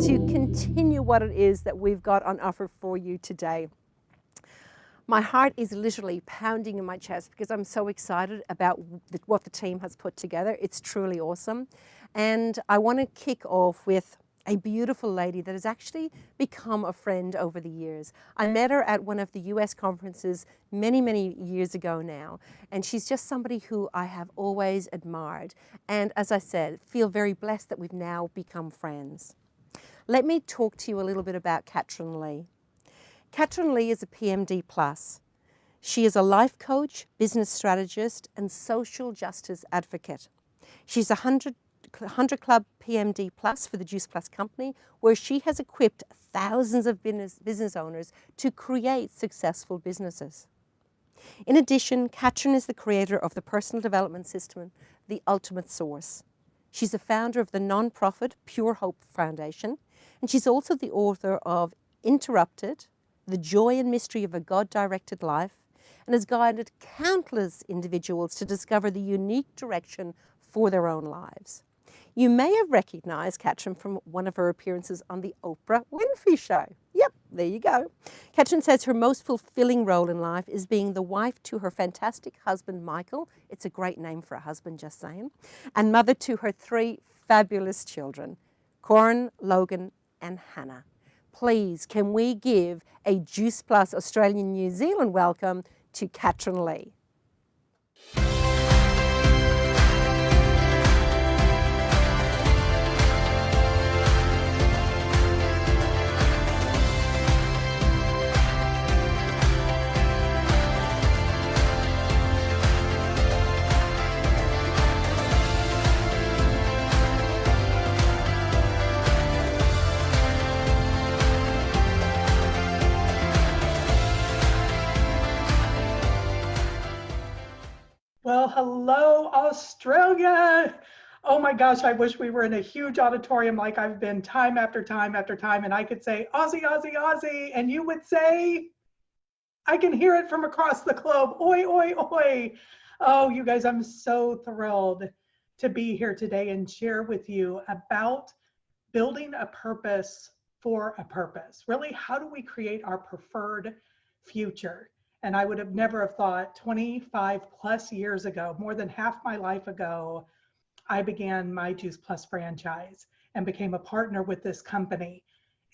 to continue what it is that we've got on offer for you today. My heart is literally pounding in my chest because I'm so excited about what the team has put together. It's truly awesome. And I want to kick off with a beautiful lady that has actually become a friend over the years. I met her at one of the US conferences many years ago now, and she's just somebody who I have always admired. And as I said, feel very blessed that we've now become friends. Let me talk to you a little bit about Kathrine Lee. Kathrine Lee is a PMD+. She is a life coach, business strategist, and social justice advocate. She's a 100 Club PMD Plus for the Juice Plus company, where she has equipped thousands of business owners to create successful businesses. In addition, Kathrine is the creator of the personal development system, The Ultimate Source. She's the founder of the nonprofit Pure Hope Foundation, and she's also the author of Interrupted, The Joy and Mystery of a God-Directed Life, and has guided countless individuals to discover the unique direction for their own lives. You may have recognized Kathrine from one of her appearances on the Oprah Winfrey Show. Yep, there you go. Kathrine says her most fulfilling role in life is being the wife to her fantastic husband, Michael. It's a great name for a husband, just saying. And mother to her 3 fabulous children, Corin, Logan, and Hannah. Please, can we give a Juice Plus Australian New Zealand welcome to Kathrine Lee. Well, hello, Australia. Oh my gosh, I wish we were in a huge auditorium like I've been time after time after time, and I could say, Aussie, Aussie, Aussie, and you would say, I can hear it from across the globe, oi, oi, oi. Oh, you guys, I'm so thrilled to be here today and share with you about building a purpose for a purpose. Really, how do we create our preferred future? And I would have never have thought 25 plus years ago, more than half my life ago, I began my Juice Plus franchise and became a partner with this company.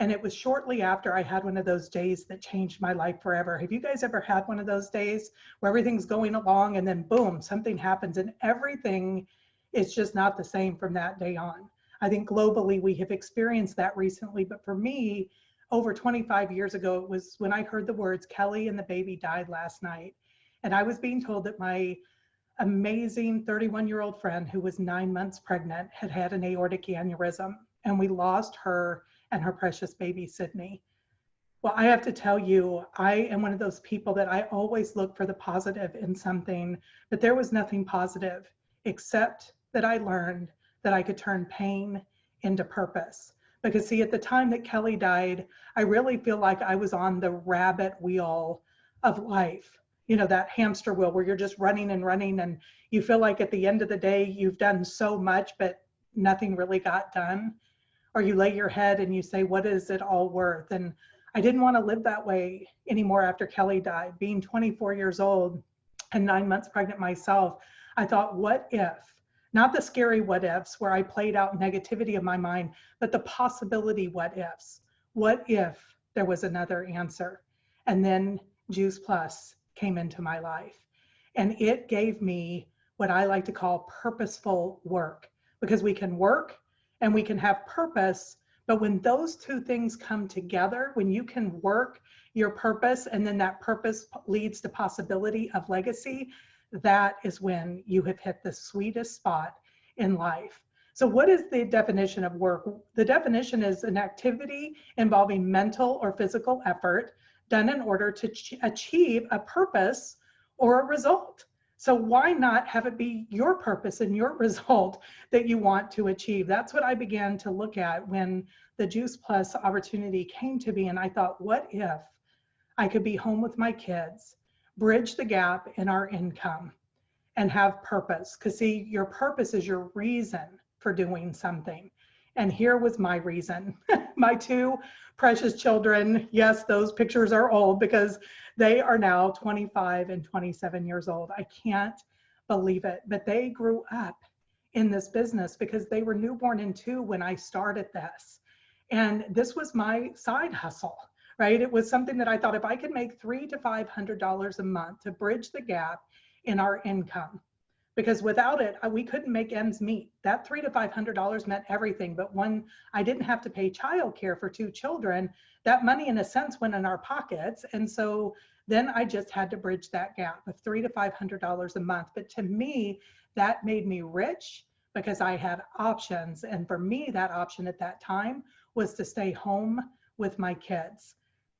And it was shortly after I had one of those days that changed my life forever. Have you guys ever had one of those days where everything's going along and then boom, something happens and everything is just not the same from that day on? I think globally we have experienced that recently, but for me, over 25 years ago, it was when I heard the words, Kelly and the baby died last night. And I was being told that my amazing 31-year-old friend who was 9 months pregnant had had an aortic aneurysm, and we lost her and her precious baby, Sydney. Well, I have to tell you, I am one of those people that I always look for the positive in something, but there was nothing positive except that I learned that I could turn pain into purpose. Because see, at the time that Kelly died, I really feel like I was on the rabbit wheel of life. You know, that hamster wheel where you're just running and running and you feel like at the end of the day, you've done so much, but nothing really got done. Or you lay your head and you say, what is it all worth? And I didn't want to live that way anymore after Kelly died. Being 24 years old and 9 months pregnant myself, I thought, what if? Not the scary what ifs where I played out negativity in my mind, but the possibility what ifs. What if there was another answer? And then Juice Plus came into my life. And it gave me what I like to call purposeful work, because we can work and we can have purpose. But when those two things come together, when you can work your purpose and then that purpose leads to possibility of legacy, that is when you have hit the sweetest spot in life. So what is the definition of work? The definition is an activity involving mental or physical effort done in order to achieve a purpose or a result. So why not have it be your purpose and your result that you want to achieve? That's what I began to look at when the Juice Plus opportunity came to me. And I thought, what if I could be home with my kids, bridge the gap in our income and have purpose? Because see, your purpose is your reason for doing something. And here was my reason. My two precious children, yes, those pictures are old because they are now 25 and 27 years old. I can't believe it, but they grew up in this business because they were newborn in two when I started this. And this was my side hustle, right? It was something that I thought if I could make $300 to $500 a month to bridge the gap in our income, because without it, we couldn't make ends meet. That $300 to $500 meant everything. But when I didn't have to pay childcare for two children, that money in a sense went in our pockets. And so then I just had to bridge that gap of $300 to $500 a month. But to me, that made me rich because I had options. And for me, that option at that time was to stay home with my kids.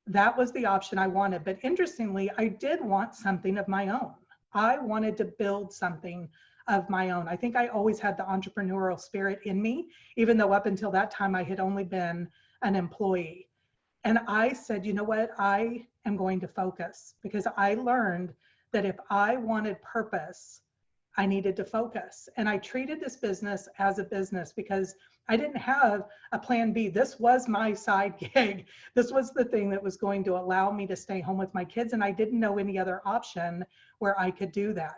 That was the option I wanted. But interestingly, I did want something of my own. I wanted to build something of my own. I think I always had the entrepreneurial spirit in me, even though up until that time I had only been an employee. And I said, you know what, I am going to focus, because I learned that if I wanted purpose, I needed to focus. And I treated this business as a business because I didn't have a plan B. This was my side gig. This was the thing that was going to allow me to stay home with my kids. And I didn't know any other option where I could do that.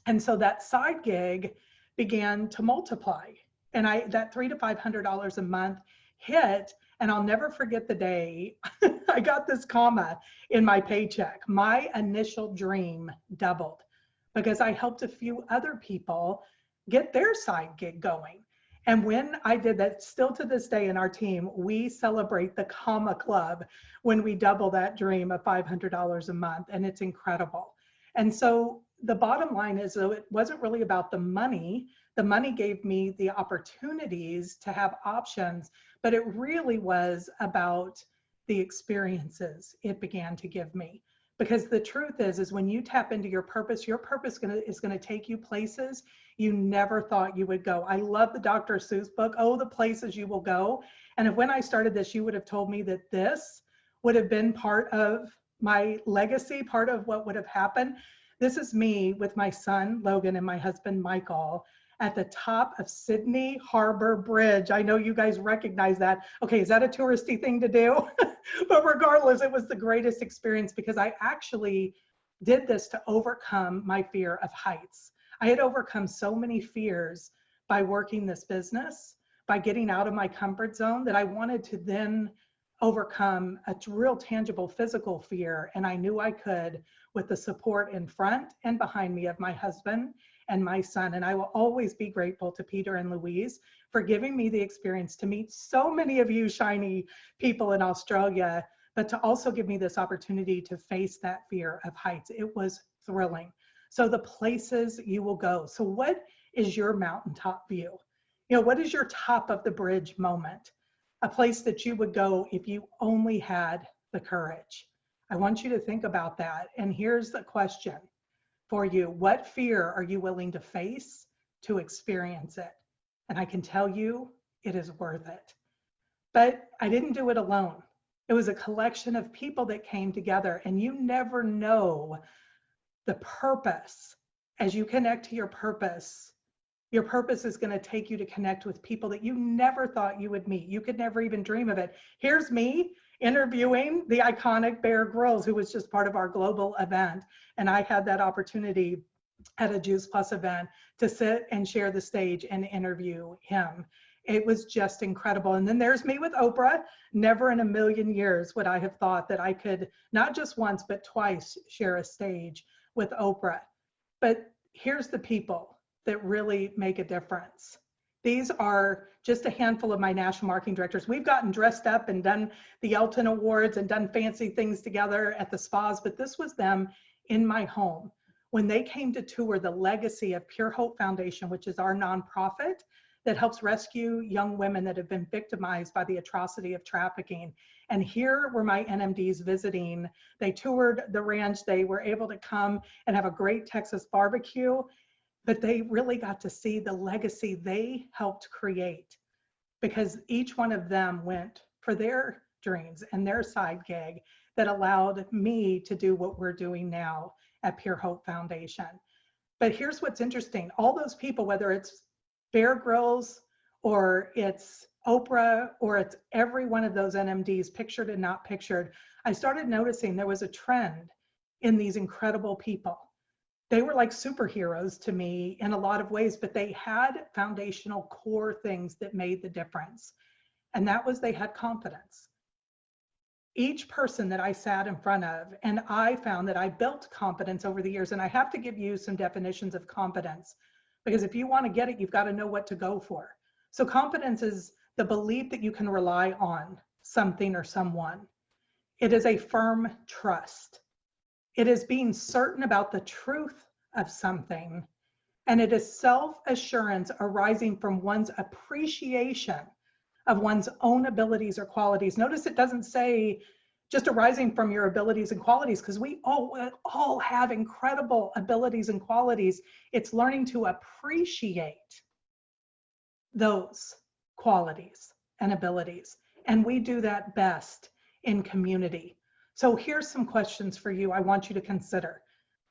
And so that side gig began to multiply. And that $300 to $500 a month hit. And I'll never forget the day I got this comma in my paycheck. My initial dream doubled because I helped a few other people get their side gig going. And when I did that, still to this day in our team, we celebrate the comma club when we double that dream of $500 a month, and it's incredible. And so the bottom line is, though, it wasn't really about the money. The money gave me the opportunities to have options, but it really was about the experiences it began to give me. Because the truth is when you tap into your purpose is going to take you places you never thought you would go. I love the Dr. Seuss book, Oh, the Places You Will Go. And if when I started this, you would have told me that this would have been part of my legacy, part of what would have happened. This is me with my son, Logan, and my husband, Michael, at the top of Sydney Harbor Bridge. I know you guys recognize that. Okay, is that a touristy thing to do? But regardless, it was the greatest experience because I actually did this to overcome my fear of heights. I had overcome so many fears by working this business, by getting out of my comfort zone, that I wanted to then overcome a real tangible physical fear. And I knew I could with the support in front and behind me of my husband and my son. And I will always be grateful to Peter and Louise for giving me the experience to meet so many of you shiny people in Australia, but to also give me this opportunity to face that fear of heights. It was thrilling. So the places you will go. So what is your mountaintop view? You know, what is your top of the bridge moment? A place that you would go if you only had the courage. I want you to think about that. And here's the question for you. What fear are you willing to face to experience it? And I can tell you, it is worth it. But I didn't do it alone. It was a collection of people that came together, and you never know the purpose. As you connect to your purpose is going to take you to connect with people that you never thought you would meet. You could never even dream of it. Here's me interviewing the iconic Bear Grylls, who was just part of our global event. And I had that opportunity at a Juice Plus event to sit and share the stage and interview him. It was just incredible. And then there's me with Oprah. Never in a million years would I have thought that I could not just once, but twice share a stage with Oprah. But here's the people that really make a difference. These are just a handful of my national marketing directors. We've gotten dressed up and done the Elton Awards and done fancy things together at the spas, but this was them in my home. When they came to tour the legacy of Pure Hope Foundation, which is our nonprofit that helps rescue young women that have been victimized by the atrocity of trafficking. And here were my NMDs visiting. They toured the ranch. They were able to come and have a great Texas barbecue, but they really got to see the legacy they helped create, because each one of them went for their dreams and their side gig that allowed me to do what we're doing now at Pure Hope Foundation. But here's what's interesting. All those people, whether it's Bear Grylls or it's Oprah or it's every one of those NMDs, pictured and not pictured, I started noticing there was a trend in these incredible people. They were like superheroes to me in a lot of ways, but they had foundational core things that made the difference. And that was they had confidence. Each person that I sat in front of, and I found that I built confidence over the years. And I have to give you some definitions of confidence, because if you want to get it, you've got to know what to go for. So confidence is the belief that you can rely on something or someone. It is a firm trust. It is being certain about the truth of something. And it is self-assurance arising from one's appreciation of one's own abilities or qualities. Notice it doesn't say just arising from your abilities and qualities, because we all have incredible abilities and qualities. It's learning to appreciate those qualities and abilities. And we do that best in community. So here's some questions for you I want you to consider,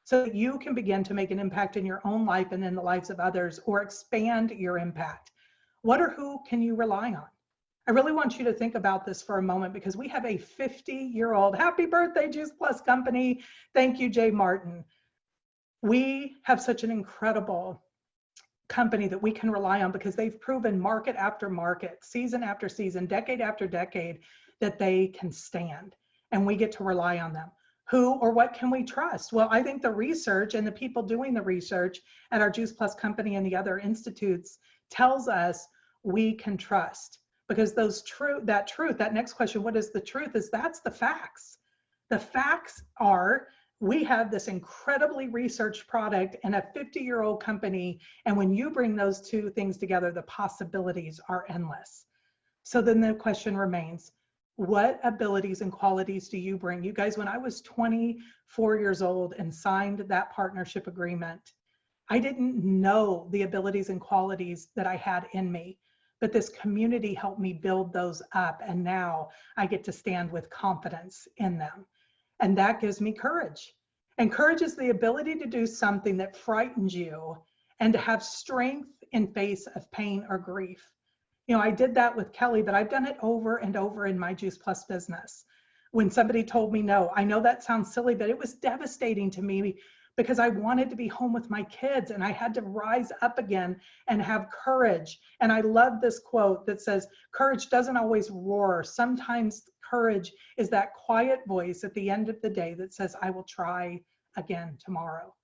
so that you can begin to make an impact in your own life and in the lives of others, or expand your impact. What or who can you rely on? I really want you to think about this for a moment, because we have a 50-year-old, happy birthday, Juice Plus company. Thank you, Jay Martin. We have such an incredible company that we can rely on, because they've proven market after market, season after season, decade after decade, that they can stand, and we get to rely on them. Who or what can we trust? Well, I think the research and the people doing the research at our Juice Plus company and the other institutes tells us we can trust, because that next question, what is the truth, is that's the facts. The facts are, we have this incredibly researched product and a 50-year-old company. And when you bring those two things together, the possibilities are endless. So then the question remains, what abilities and qualities do you bring? You guys, when I was 24 years old and signed that partnership agreement, I didn't know the abilities and qualities that I had in me, but this community helped me build those up. And now I get to stand with confidence in them. And that gives me courage. And courage is the ability to do something that frightens you and to have strength in face of pain or grief. You know, I did that with Kelly, but I've done it over and over in my Juice Plus business. When somebody told me no, I know that sounds silly, but it was devastating to me, because I wanted to be home with my kids and I had to rise up again and have courage. And I love this quote that says, courage doesn't always roar. Sometimes courage is that quiet voice at the end of the day that says, I will try again tomorrow.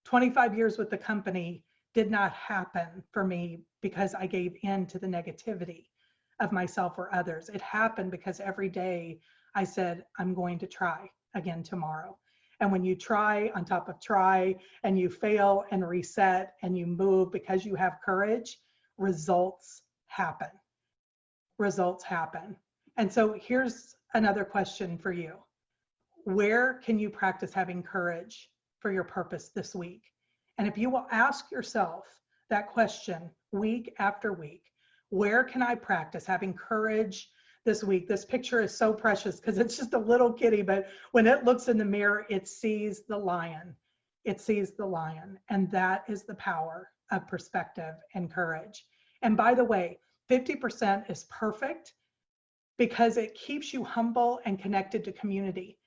25 years with the company did not happen for me because I gave in to the negativity of myself or others. It happened because every day I said, I'm going to try again tomorrow. And when you try on top of try, and you fail and reset and you move because you have courage, results happen. Results happen. And so here's another question for you. Where can you practice having courage for your purpose this week? And if you will ask yourself that question week after week, where can I practice having courage this week? This picture is so precious because it's just a little kitty, but when it looks in the mirror, it sees the lion. It sees the lion. And that is the power of perspective and courage. And by the way, 50% is perfect because it keeps you humble and connected to community.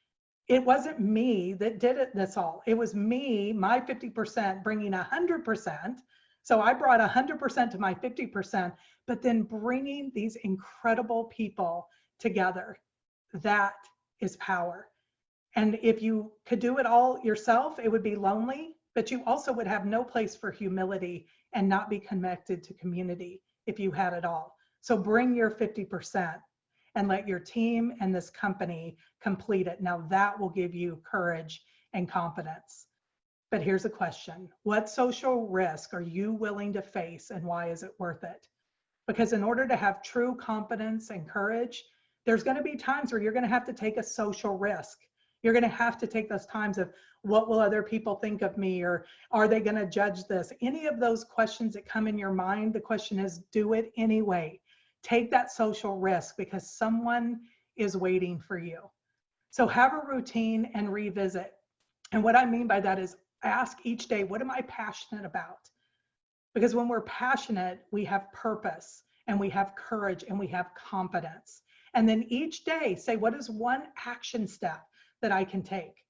It wasn't me that did it this all. It was me, my 50% bringing 100%. So I brought 100% to my 50%, but then bringing these incredible people together. That is power. And if you could do it all yourself, it would be lonely, but you also would have no place for humility and not be connected to community if you had it all. So bring your 50% and let your team and this company complete it. Now that will give you courage and confidence. But here's a question. What social risk are you willing to face, and why is it worth it? Because in order to have true confidence and courage, there's going to be times where you're going to have to take a social risk. You're going to have to take those times of, what will other people think of me? Or are they going to judge this? Any of those questions that come in your mind, the question is, do it anyway. Take that social risk because someone is waiting for you. So have a routine and revisit. And what I mean by that is, ask each day, what am I passionate about? Because when we're passionate, we have purpose. and we have courage and we have confidence. And then each day say, what is one action step that I can take?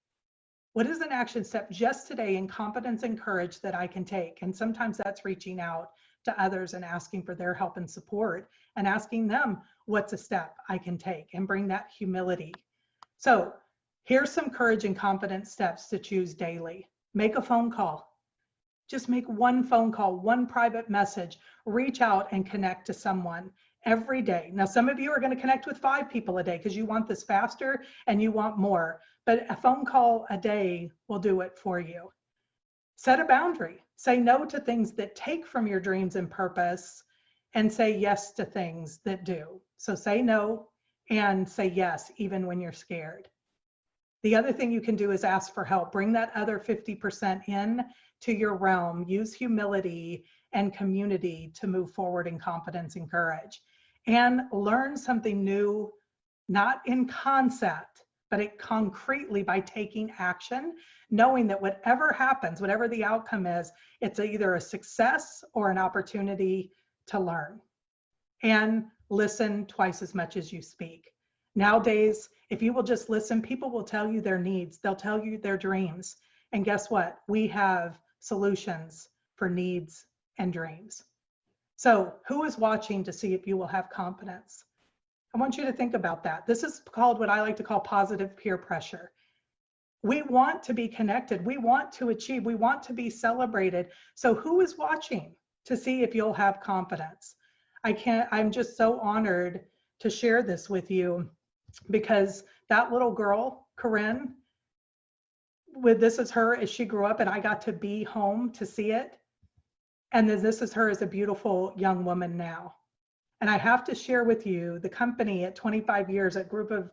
What is an action step just today in confidence and courage that I can take? And sometimes that's reaching out to others and asking for their help and support and asking them what's a step I can take, and bring that humility. So here's some courage and confidence steps to choose daily. Make a phone call. Just make one phone call, one private message, reach out and connect to someone every day. Now, some of you are going to connect with 5 people a day because you want this faster and you want more, but a phone call a day will do it for you. Set a boundary. Say no to things that take from your dreams and purpose, and say yes to things that do. So say no and say yes, even when you're scared. The other thing you can do is ask for help. Bring that other 50% in to your realm. Use humility and community to move forward in confidence and courage. And learn something new, not in concept, but it concretely by taking action, knowing that whatever happens, whatever the outcome is, it's either a success or an opportunity to learn. And listen twice as much as you speak. Nowadays, if you will just listen, people will tell you their needs. They'll tell you their dreams. And guess what? We have solutions for needs and dreams. So who is watching to see if you will have confidence? I want you to think about that. This is called what I like to call positive peer pressure. We want to be connected. We want to achieve. We want to be celebrated. So who is watching to see if you'll have confidence? I'm just so honored to share this with you, because that little girl, Corinne, this is her as she grew up, and I got to be home to see it. And then this is her as a beautiful young woman now. And I have to share with you, the company at 25 years, a group of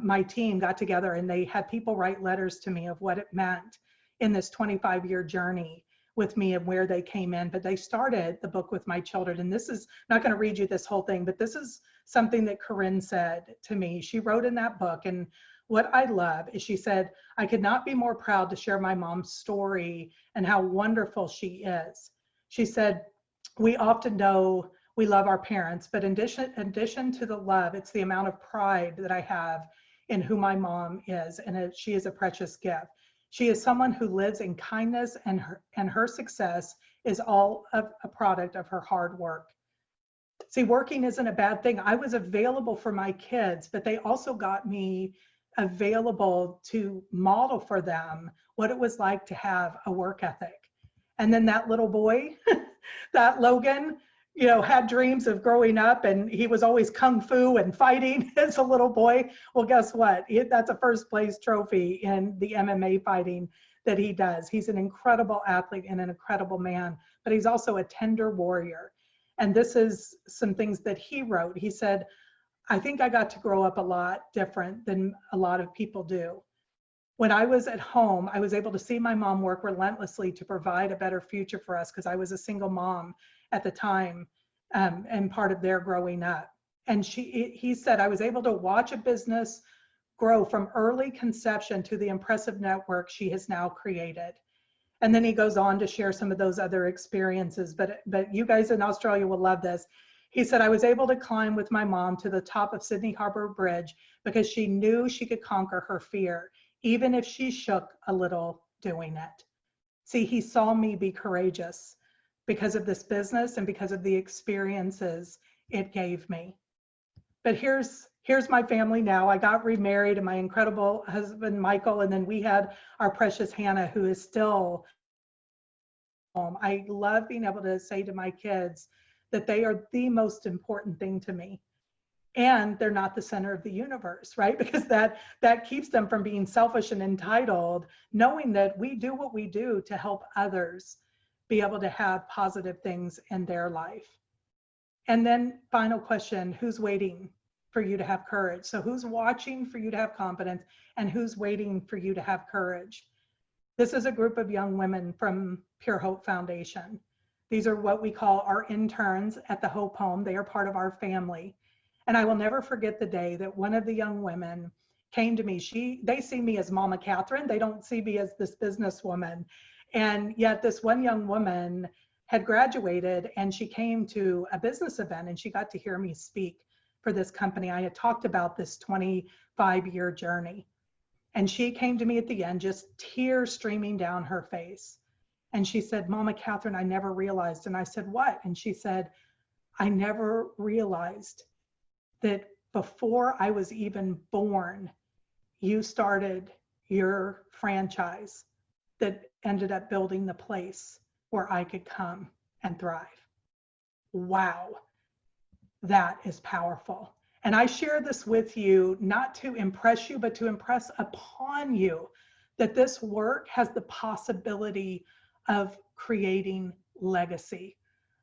my team got together and they had people write letters to me of what it meant in this 25-year journey with me and where they came in. But they started the book with my children. And this is, I'm not going to read you this whole thing, but this is something that Corinne said to me. She wrote in that book, and what I love is she said, I could not be more proud to share my mom's story and how wonderful she is. She said, we often know we love our parents, but in addition to the love, it's the amount of pride that I have in who my mom is, and she is a precious gift. She is someone who lives in kindness, and her success is all of a product of her hard work. See, working isn't a bad thing. I was available for my kids, but they also got me available to model for them what it was like to have a work ethic. And then that little boy, that Logan, you know, had dreams of growing up, and he was always kung fu and fighting as a little boy. Well, guess what? That's a first place trophy in the MMA fighting that he does. He's an incredible athlete and an incredible man, but he's also a tender warrior. And this is some things that he wrote. He said, I think I got to grow up a lot different than a lot of people do. When I was at home, I was able to see my mom work relentlessly to provide a better future for us, because I was a single mom at the time, and part of their growing up. And he said, I was able to watch a business grow from early conception to the impressive network she has now created. And then he goes on to share some of those other experiences, but you guys in Australia will love this. He said, I was able to climb with my mom to the top of Sydney Harbour Bridge because she knew she could conquer her fear, even if she shook a little doing it. See, he saw me be courageous because of this business and because of the experiences it gave me. But here's my family now. I got remarried, and my incredible husband, Michael, and then we had our precious Hannah, who is still home. I love being able to say to my kids that they are the most important thing to me. And they're not the center of the universe, right? Because that keeps them from being selfish and entitled, knowing that we do what we do to help others be able to have positive things in their life. And then final question, who's waiting for you to have courage? So who's watching for you to have confidence, and who's waiting for you to have courage? This is a group of young women from Pure Hope Foundation. These are what we call our interns at the Hope Home. They are part of our family. And I will never forget the day that one of the young women came to me. They see me as Mama Kathrine. They don't see me as this businesswoman. And yet this one young woman had graduated, and she came to a business event and she got to hear me speak for this company. I had talked about this 25-year journey. And she came to me at the end, just tears streaming down her face. And she said, Mama Kathrine, I never realized. And I said, what? And she said, I never realized that before I was even born, you started your franchise that ended up building the place where I could come and thrive. Wow, that is powerful. And I share this with you, not to impress you, but to impress upon you that this work has the possibility of creating legacy.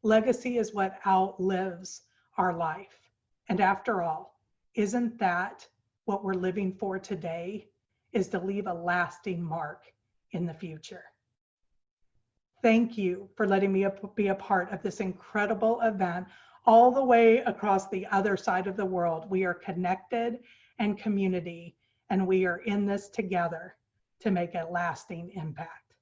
Legacy is what outlives our life. And after all, isn't that what we're living for today, is to leave a lasting mark in the future? Thank you for letting me be a part of this incredible event all the way across the other side of the world. We are connected and community, and we are in this together to make a lasting impact.